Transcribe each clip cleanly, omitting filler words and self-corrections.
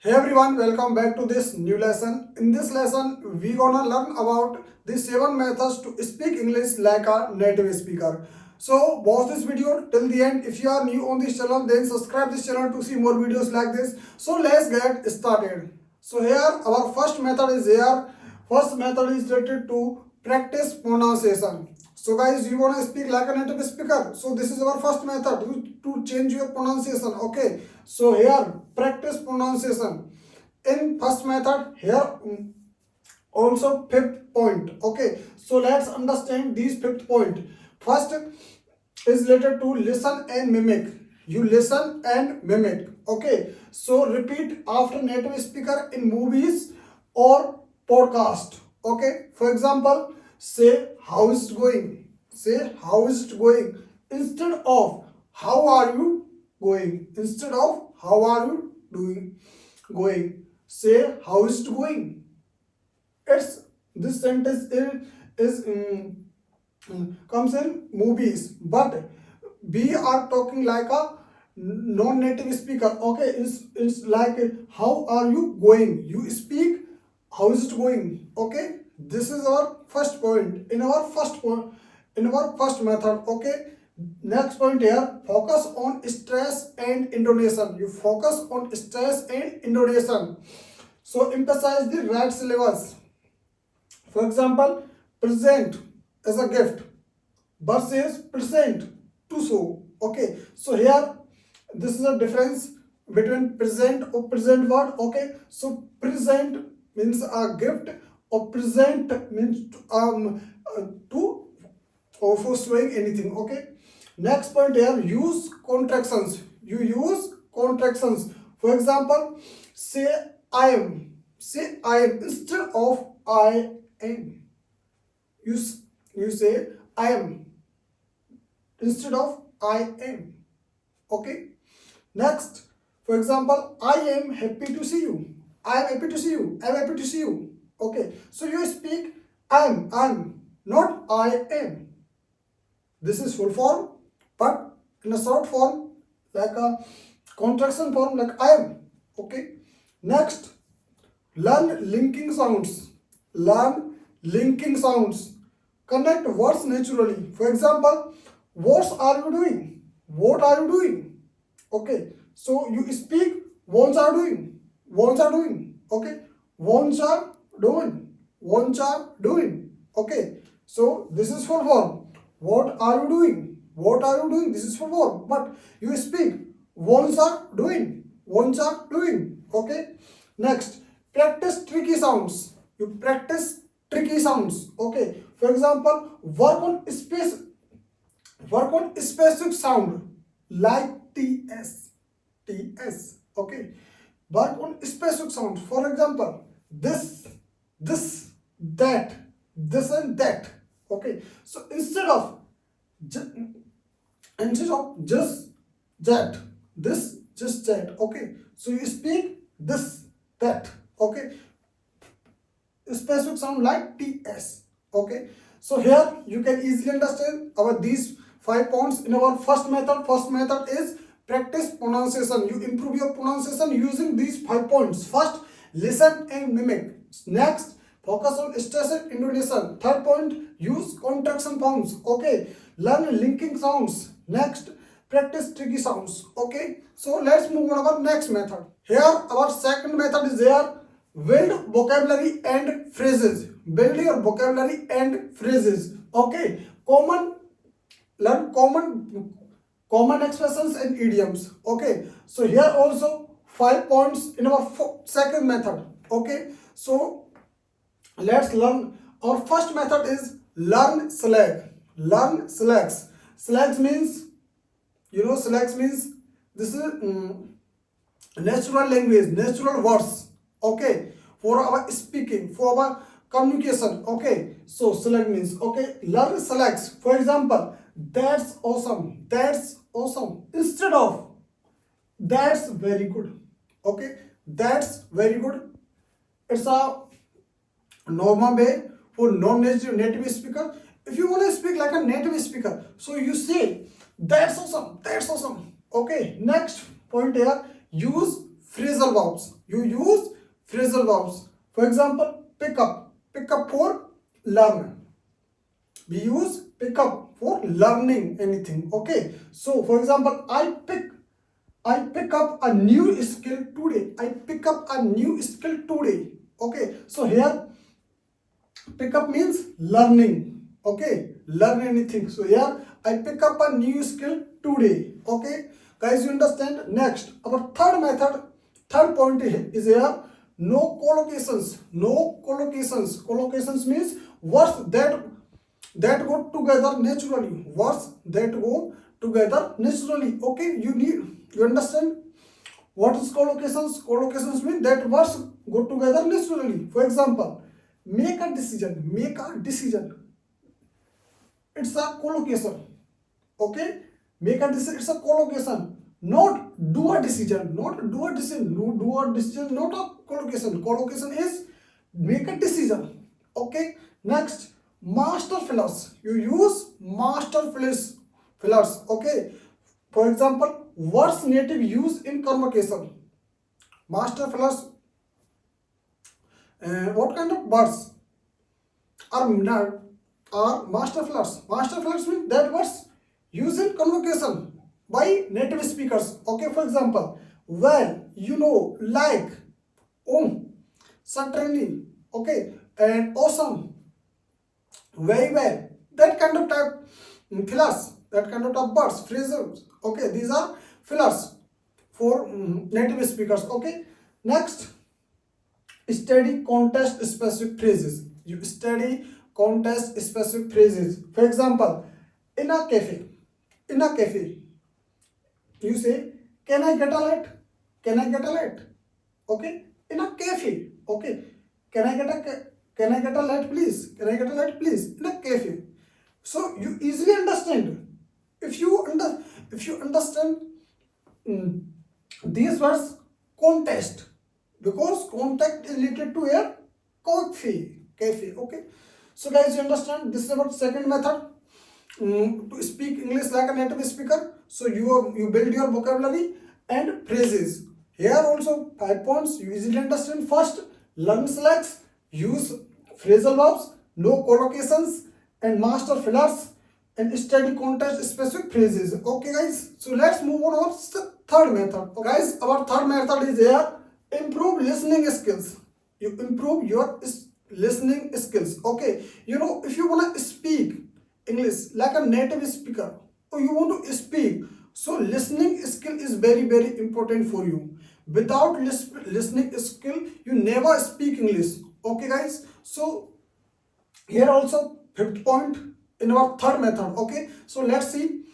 Hey everyone, welcome back to this new lesson. In this lesson, we gonna learn about the 7 methods to speak English like a native speaker. So watch this video till the end. If you are new on this channel, then subscribe this channel to see more videos like this. So let's get started. So here our first method is here. First method is related to practice pronunciation. So guys, you want to speak like a native speaker. So this is our first method to change your pronunciation. Okay. So here practice pronunciation. In first method here also fifth point. Okay. So let's understand these fifth point. First is related to listen and mimic. You listen and mimic. Okay. So repeat after native speaker in movies or podcast. Okay. For example, say how is it going. Say how is it going instead of how are you going. Instead of how are you doing going. Say how is it going. It's this sentence is comes in movies, but we are talking like a non-native speaker. Okay, it's like how are you going. You speak how is it going. Okay, this is our first point in our first method. Okay, next point here, focus on stress and intonation. You focus on stress and intonation. So emphasize the right syllables. For example, present as a gift versus present to show. Okay, so here this is a difference between present or present word. Okay, so present means a gift or present means to or for showing anything. Okay, next point here, use contractions. You use contractions. For example, say I am. Say I am instead of I am. You you say I am instead of I am. Okay. Next, for example, I am happy to see you. I am happy to see you. I am happy to see you. Okay. So you speak I'm, not I am. This is full form, but in a short form, like a contraction form, like I am. Okay. Next, learn linking sounds. Learn linking sounds. Connect words naturally. For example, what are you doing? What are you doing? Okay. So you speak wants are doing. Wants are doing. Okay. Wants are doing. Wants are doing. Okay. So this is full form. What are you doing? What are you doing? This is full form. But you speak wants are doing. Wants are doing. Okay. Next, practice tricky sounds. You practice tricky sounds. Okay. For example, work on specific sound like ts. Okay. Work on specific sound. For example, this, that, this and that. Okay. So instead of just that, this, just that. Okay. So you speak this, that. Okay. Specific sound like ts. Okay. So here you can easily understand our these 5 points in our first method. First method is practice pronunciation. You improve your pronunciation using these 5 points. First, listen and mimic. Next, focus on stress and intonation. Third point, use contraction forms. Okay. Learn linking sounds. Next, practice tricky sounds. Okay. So let's move on our next method. Here our second method is here. Build vocabulary and phrases. Build your vocabulary and phrases. Okay. Learn common expressions and idioms. Okay. So here also 5 points in our second method. Okay. So let's learn. Our first method is learn slang. Learn slangs. Slangs means, slangs means this is natural language, natural words. Okay, for our speaking, for our communication. Okay, so slang means, okay, learn slangs. For example, that's awesome. That's awesome instead of that's very good. Okay, that's very good. It's a normal way for non-native speaker. If you want to speak like a native speaker, so you say that's awesome. That's awesome. Okay, next point here, use phrasal verbs. You use phrasal verbs. For example, pick up. Pick up for learn. We use pick up for learning anything. Okay. So for example, I pick up a new skill today. I pick up a new skill today. Okay. So here pick up means learning. Okay. Learn anything. So here I pick up a new skill today. Okay. Guys, you understand? Next, our third method, third point is here. No collocations. No collocations. Collocations means words that go together naturally. Words that go together naturally. Okay, you understand what is collocations? Collocations mean that words go together naturally. For example, make a decision. Make a decision. It's a collocation. Okay, make a decision. It's a collocation. Not do a decision. Not do a decision. No, do a decision. Not a collocation. Collocation is make a decision. Okay. Next, master fillers. You use master fillers. Okay. For example, words native use in convocation. Master fillers. What kind of words are master fillers? Master fillers means that words used in convocation by native speakers. Okay. For example, well, you know, like, certainly, okay, and awesome, very well, that kind of type fillers, that kind of type words, phrases. Okay, these are fillers for native speakers. Okay. Next, study context specific phrases. You study context specific phrases. For example, in a cafe, you say, can I get a light? Can I get a light? Okay. In a cafe. Okay. Can I get a light, please? Can I get a light, please? In a cafe. So you easily understand. If you understand these words, context, because contact is related to a cafe. Okay. So guys, you understand this is about second method to speak English like a native speaker. So you build your vocabulary and phrases. Here also 5 points you easily understand. First, learn slangs, use phrasal verbs, no collocations, and master fillers, and study context specific phrases. Okay guys, so let's move on our third method. Okay, guys, our third method is here, improve listening skills. You improve your listening skills. Okay, you know, if you want to speak English like a native speaker, or you want to speak, so listening skill is very important for you. Without listening skill, you never speak English. Okay guys, so here also fifth point in our third method. Okay, so let's see.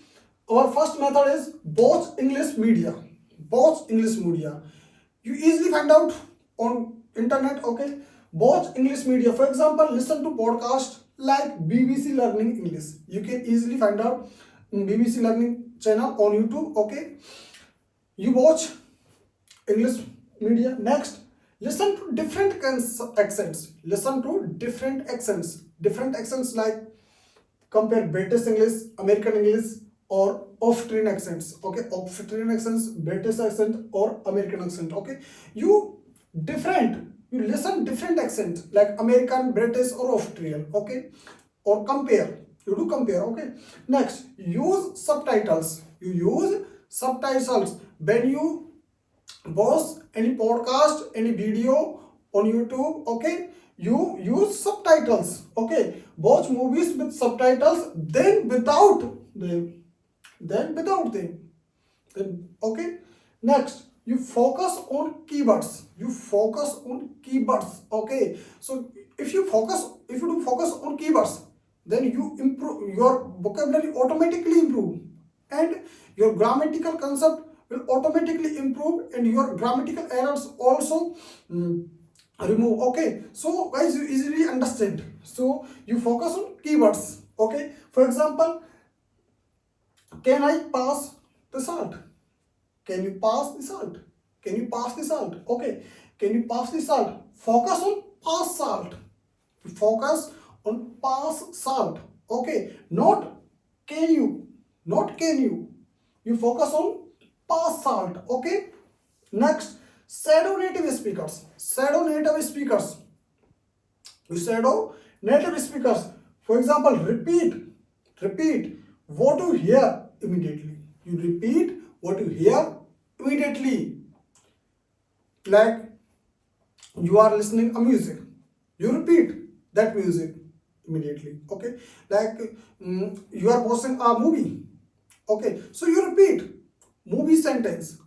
Our first method is watch English media. Watch English media. You easily find out on internet. Okay, watch English media. For example, listen to podcast like BBC Learning English. You can easily find out BBC Learning channel on YouTube. Okay, you watch English media. Next, listen to different accents. Listen to different accents. Different accents like compare British English, American English, or Austrian accents. Okay, Austrian accents, British accent, or American accent. Okay, you listen different accents like American, British, or Austrian. Okay, or compare. You do compare. Okay. Next, use subtitles. You use subtitles when you watch any podcast, any video on YouTube. Okay, you use subtitles. Okay, watch movies with subtitles, then without them. Okay. Next, you focus on keywords. Okay, so if you do focus on keywords, then you improve your vocabulary, automatically improve, and your grammatical concept will automatically improve, and your grammatical errors also remove. Okay, so guys, you easily understand. So you focus on keywords. Okay, for example, can I pass the salt? Can you pass the salt? Can you pass the salt? Okay, can you pass the salt? Focus on pass salt. Focus on pass salt. Okay, not can you. You focus on pass salt. Okay. Next, Shadow native speakers. Shadow native speakers. You shadow native speakers. For example, repeat what you hear immediately. You repeat what you hear immediately. Like you are listening a music, you repeat that music immediately. Okay, like you are watching a movie. Okay, so you repeat movie sentence.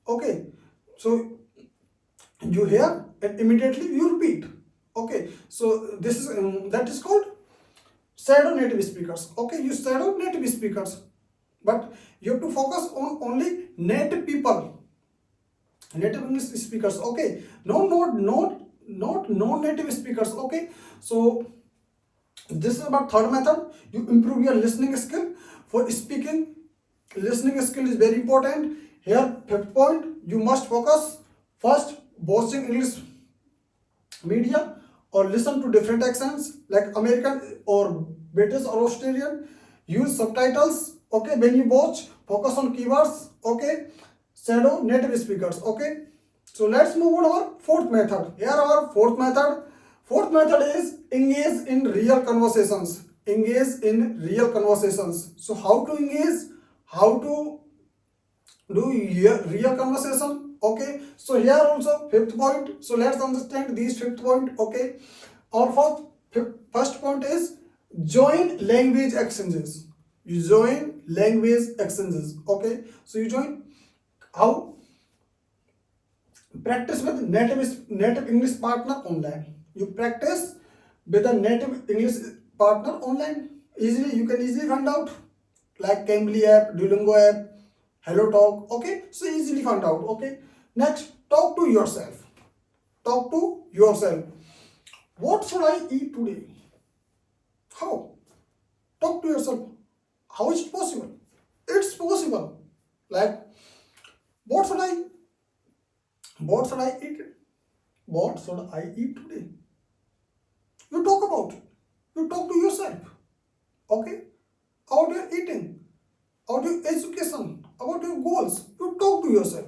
Okay, so you hear and immediately you repeat. Okay, so this is that is called shadow native speakers. Okay, you shadow native speakers, but you have to focus on only native people, native English speakers. Okay, not non-native speakers. Okay, so this is about third method. You improve your listening skill. For speaking, listening skill is very important. Here, fifth point, you must focus first watching English media or listen to different accents like American or British or Australian. Use subtitles. Okay, when you watch, focus on keywords. Okay, shadow native speakers. Okay, so let's move on our fourth method. Here our fourth method. Fourth method is engage in real conversations. Engage in real conversations. So how to engage? How to do real conversation? Okay, so here also fifth point. So let's understand these fifth point. Okay, our first point is join language exchanges. You join language exchanges. Okay, so you join how? Practice with native English partner online. You practice with a native English partner online. Easily, you can easily find out like Cambly app, Duolingo app, Hello Talk. Okay, so easily find out. Okay, next, talk to yourself. Talk to yourself. What should I eat today? How? Talk to yourself. How is it possible? It's possible. Like, what should I? What should I eat? What should I eat today? You talk about it. You talk to yourself. Okay? About your eating, about your education, about your goals. You talk to yourself.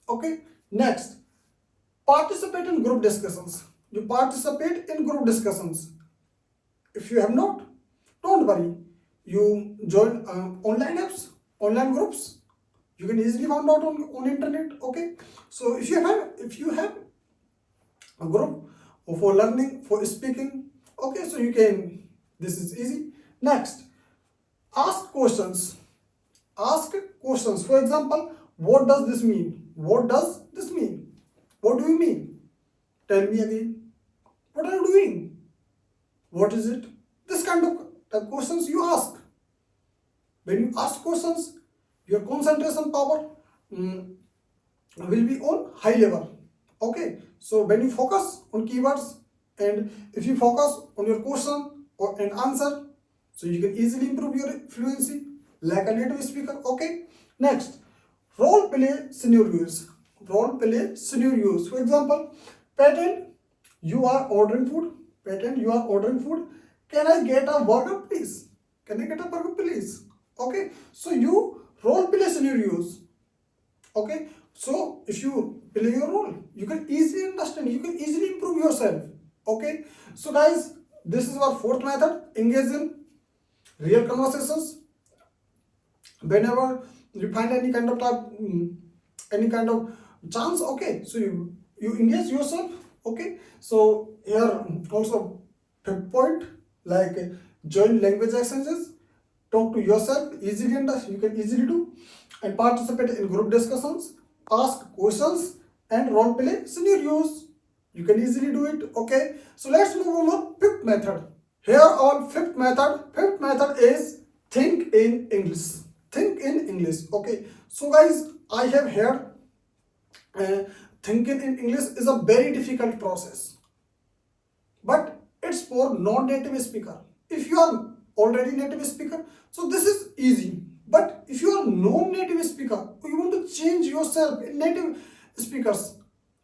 Okay? Next, participate in group discussions. You participate in group discussions. If you have not, don't worry. You join online apps, online groups. You can easily find out on internet. Okay? So if you have a group for learning, for speaking, okay, so you can, this is easy. Next, ask questions. Ask questions. For example, what does this mean? What does this mean? What do you mean? Tell me again. What are you doing? What is it? This kind of questions you ask. When you ask questions, your concentration power will be on high level. Okay, so when you focus on keywords and if you focus on your question or an answer, so you can easily improve your fluency like a native speaker. Okay, next, role play scenarios. Role play scenarios. For example, pretend you are ordering food. Pretend you are ordering food. Can I get a burger, please? Can I get a burger, please? Okay, so you role play scenarios. Okay, so if you play your role, you can easily understand, you can easily improve yourself. Okay, so guys, this is our fourth method. Engage in real conversations. Whenever you find any kind of any kind of chance, okay, so you engage yourself. Okay, so here also fifth point, like join language exchanges, talk to yourself easily, and you can easily do, and participate in group discussions, ask questions, and role play scenarios. You can easily do it. Okay, so let's move on to fifth method. Here on fifth method is think in English. Think in English. Okay, so guys, I have heard thinking in English is a very difficult process, but it's for non-native speaker. If you are already native speaker, so this is easy. But if you are non-native speaker, you want to change yourself in native speakers,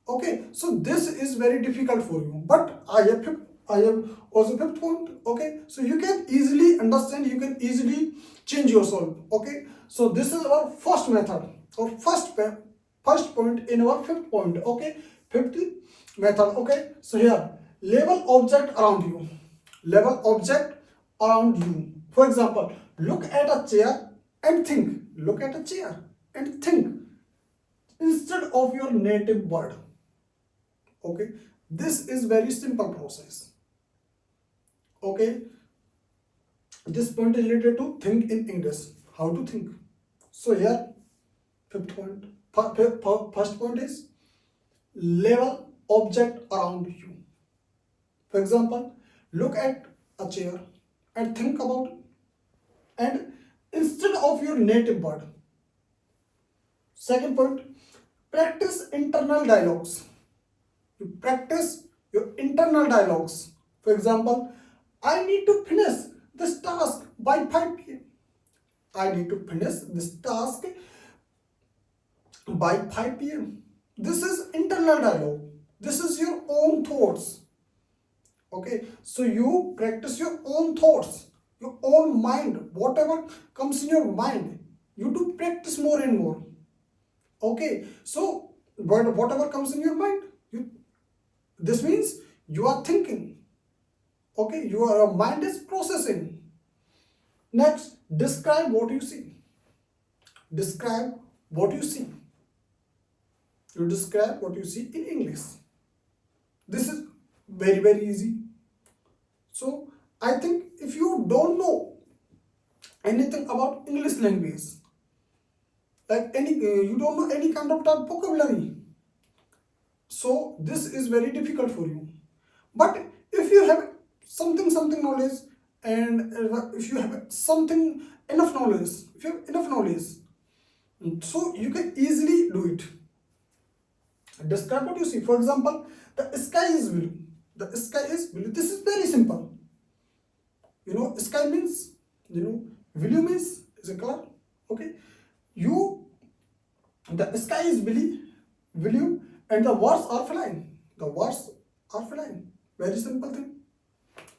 okay, so this is very difficult for you. But I have also fifth point. Okay, so you can easily understand, you can easily change yourself. Okay, so this is our first method or first first point in our fifth point. Okay, fifth method. Okay, so here label object around you. Label object around you. For example, look at a chair and think. Look at a chair and think instead of your native word. Okay, this is very simple process. Okay, this point is related to think in English. How to think. So here, fifth point. First point is label object around you. For example, look at a chair and think about it. And instead of your native word. Second point, practice internal dialogues. You practice your internal dialogues. For example, I need to finish this task by 5 p.m. I need to finish this task by 5 p.m. This is internal dialogue. This is your own thoughts. Okay, so you practice your own thoughts, your own mind, whatever comes in your mind, you do practice more and more. Okay, so whatever comes in your mind, this means you are thinking. Okay, your mind is processing. Next, describe what you see. Describe what you see. You describe what you see in English. This is very easy. So I think if you don't know anything about English language, like you don't know any kind of vocabulary, so this is very difficult for you. But if you have something knowledge, and if you have something enough knowledge, if you have enough knowledge, so you can easily do it. Describe what you see. For example, the sky is blue. The sky is blue. This is very simple. You know, sky means, blue means is a color. Okay, the sky is blue, and the words are flying. The words are flying. Very simple thing.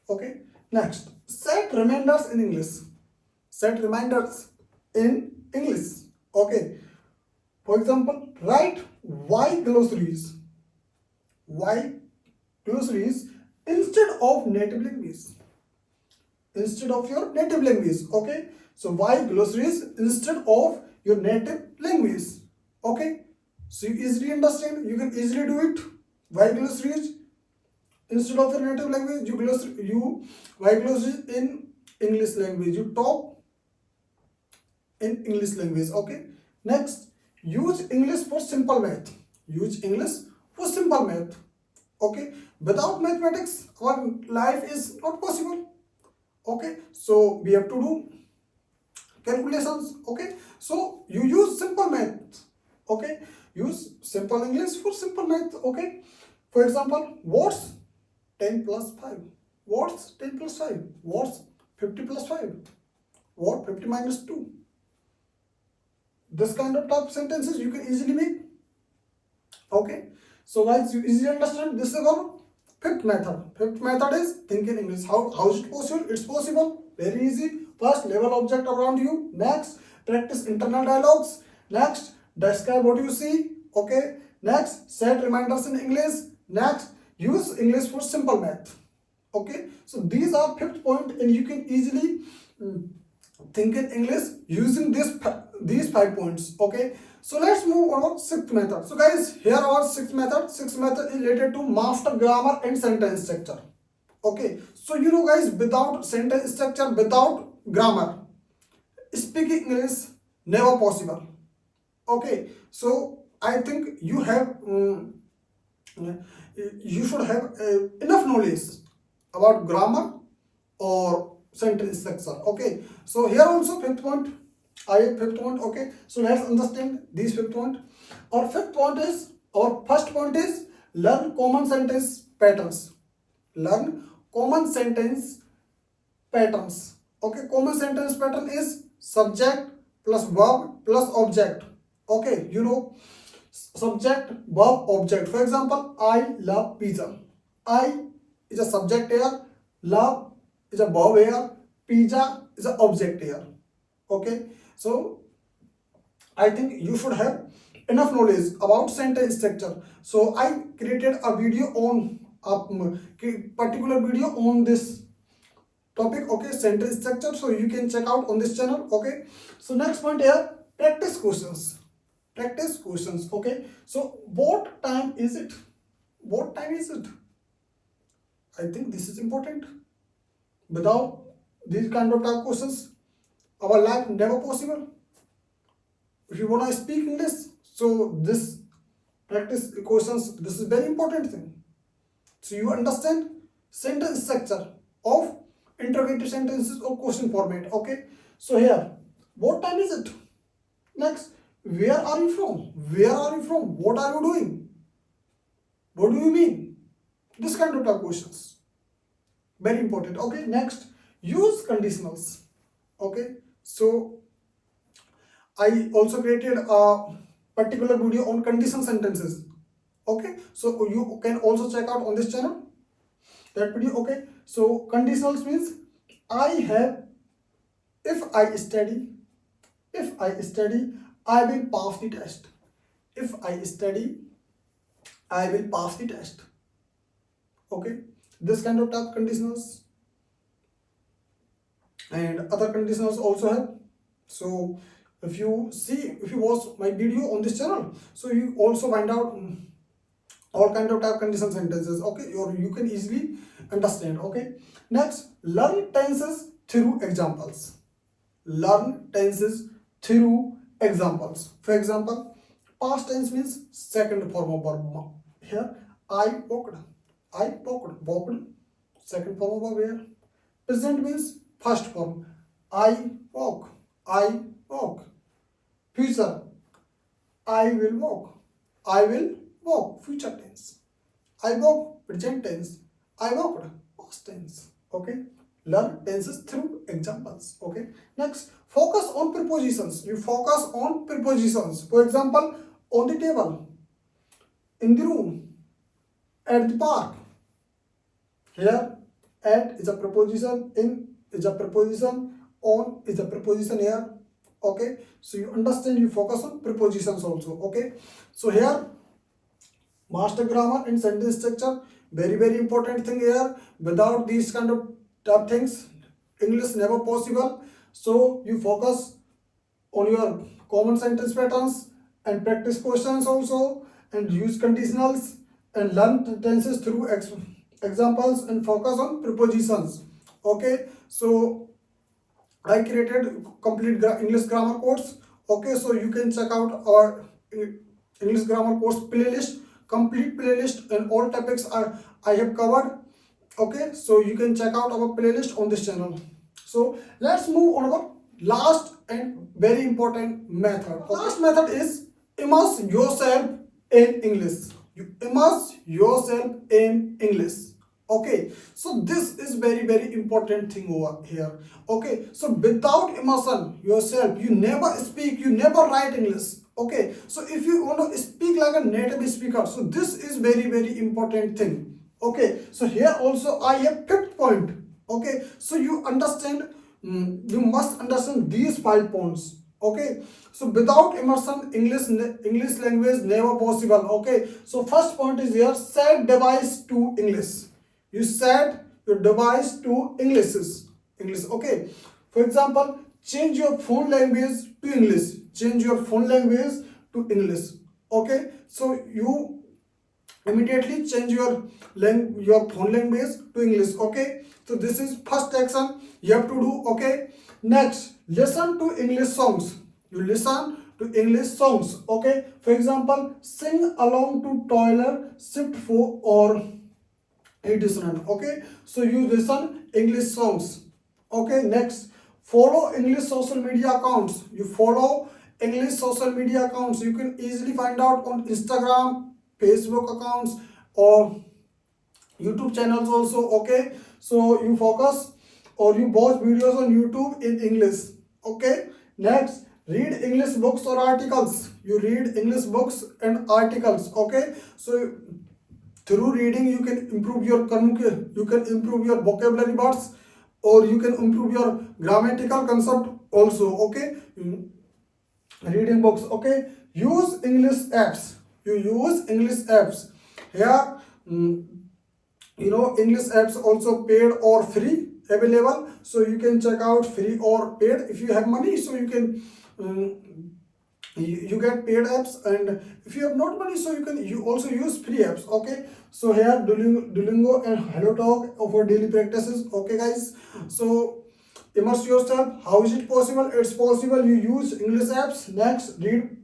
Okay. Next, set reminders in English. Set reminders in English. Okay. For example, write why glossaries. Why glossaries instead of native language. Instead of your native language. Okay. So why glossaries instead of your native language. Okay. So you easily understand. You can easily do it. Why glossaries instead of your native language. Why glossaries in English language. You talk in English language. Okay. Next, use English for simple math. Use English for simple math. Okay. Without mathematics, our life is not possible. Okay. So we have to do calculations. Okay. So you use simple math. Okay. Use simple English for simple math. Okay. For example, what's 10 plus 5? What's 10 plus 5? What's 50 plus 5? What 50 minus 2? This kind of type sentences you can easily make. Okay. So guys, you easily understand. This is our fifth method. Fifth method is think in English. How is it possible? It's possible. Very easy. First, label object around you. Next, practice internal dialogues. Next, describe what you see. Okay. Next, set reminders in English. Next, use English for simple math. Okay. So these are fifth point, and you can easily think in English using these 5 points. Okay. So let's move on to sixth method. So guys, here our sixth method. Sixth method is related to master grammar and sentence structure. Okay. So guys, without sentence structure, without grammar, speaking English never possible. Okay. So I think you should have enough knowledge about grammar or sentence structure. Okay. So here also fifth point. Fifth point. Okay. So let's understand these fifth point. Our first point is learn common sentence patterns. Learn common sentence patterns. Okay. Common sentence pattern is subject plus verb plus object. Okay. Subject, verb, object. For example, I love pizza. I is a subject here. Love is a verb here. Pizza is an object here. Okay. So I think you should have enough knowledge about sentence structure. So I created a video on a particular video on this topic, okay, sentence structure. So you can check out on this channel, okay. So next point here, practice questions. Practice questions, okay. So what time is it? What time is it? I think this is important. Without these kind of type questions, our life never possible. If you want to speak English, so this practice questions, this is very important thing. So you understand sentence structure of interrogative sentences or question format, okay. So here, what time is it? Next, where are you from? Where are you from? What are you doing? What do you mean? This kind of questions, very important, okay. Next, use conditionals, okay. So I also created a particular video on conditional sentences, okay. So you can also check out on this channel that video, okay. So conditionals means I have, if I study, I will pass the test. If I study, I will pass the test, okay. This kind of type conditionals, and other conditionals also have. So if you watch my video on this channel, so you also find out all kind of type conditional sentences, okay, or you can easily understand, okay. Next, learn tenses through examples. Learn tenses through examples. For example, past tense means second form of verb. Here, I walked, walked, second form of verb here. Present means first form, I walk, future, I will walk, future tense, I walk, present tense, I walked, past tense, okay. Learn tenses through examples, okay. Next, focus on prepositions. You focus on prepositions. For example, on the table, in the room, at the park. Here, at is a preposition, in is a preposition, on is a preposition here, okay. So you understand, you focus on prepositions also, okay. So here, master grammar and sentence structure, very important thing here. Without these kind of tough things, English never possible. So you focus on your common sentence patterns and practice questions also, and use conditionals and learn tenses through examples and focus on prepositions, okay. So I created complete English grammar course, okay. So you can check out our English grammar course playlist, complete playlist, and all topics I have covered, okay. So you can check out our playlist on this channel. So let's move on our last and very important method. Okay. Last method is immerse yourself in English. You immerse yourself in English, okay. So this is very important thing over here, okay. So without immersion yourself, you never speak, you never write English, okay. So if you want to speak like a native speaker, so this is very important thing, okay. So here also I have 5th point, okay. So you understand, you must understand these 5 points, okay. So without immersion, English language never possible, okay. So first point is here, set device to English. You set your device to English, okay. For example, change your phone language to English. Change your phone language to English, okay. So you immediately change your phone language to English, okay. So this is first action you have to do, okay. Next, listen to English songs. You listen to English songs, okay. For example, sing along to Taylor Swift or Edison, okay. So you listen English songs, okay. Next, follow English social media accounts. You follow English social media accounts. You can easily find out on Instagram, Facebook accounts, or YouTube channels also, okay. So you focus or you watch videos on YouTube in English, okay. Next, read English books or articles. You read English books and articles, okay. So through reading you can improve your you can improve your vocabulary words, or you can improve your grammatical concept also, okay. reading books. Okay, use English apps. You use English apps here. English apps also paid or free available, so you can check out free or paid. If you have money, so you can um, you get paid apps, and if you have not money, so you also use free apps. Okay, so here Duolingo and HelloTalk for daily practices. Okay guys, so immerse yourself. How is it possible? It's possible. You use English apps. Next, read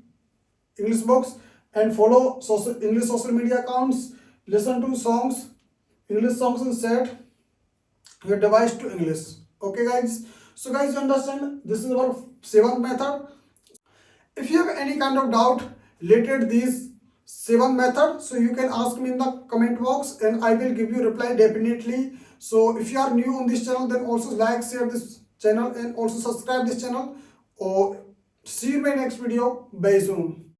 English books and follow English social media accounts. Listen to English songs, and set your device to English. Okay guys, so guys, you understand, this is our seventh method. If you have any kind of doubt related these seven method, so you can ask me in the comment box and I will give you reply definitely. So if you are new on this channel, then also like, share this channel and also subscribe this channel. Or see you in my next video. Bye soon.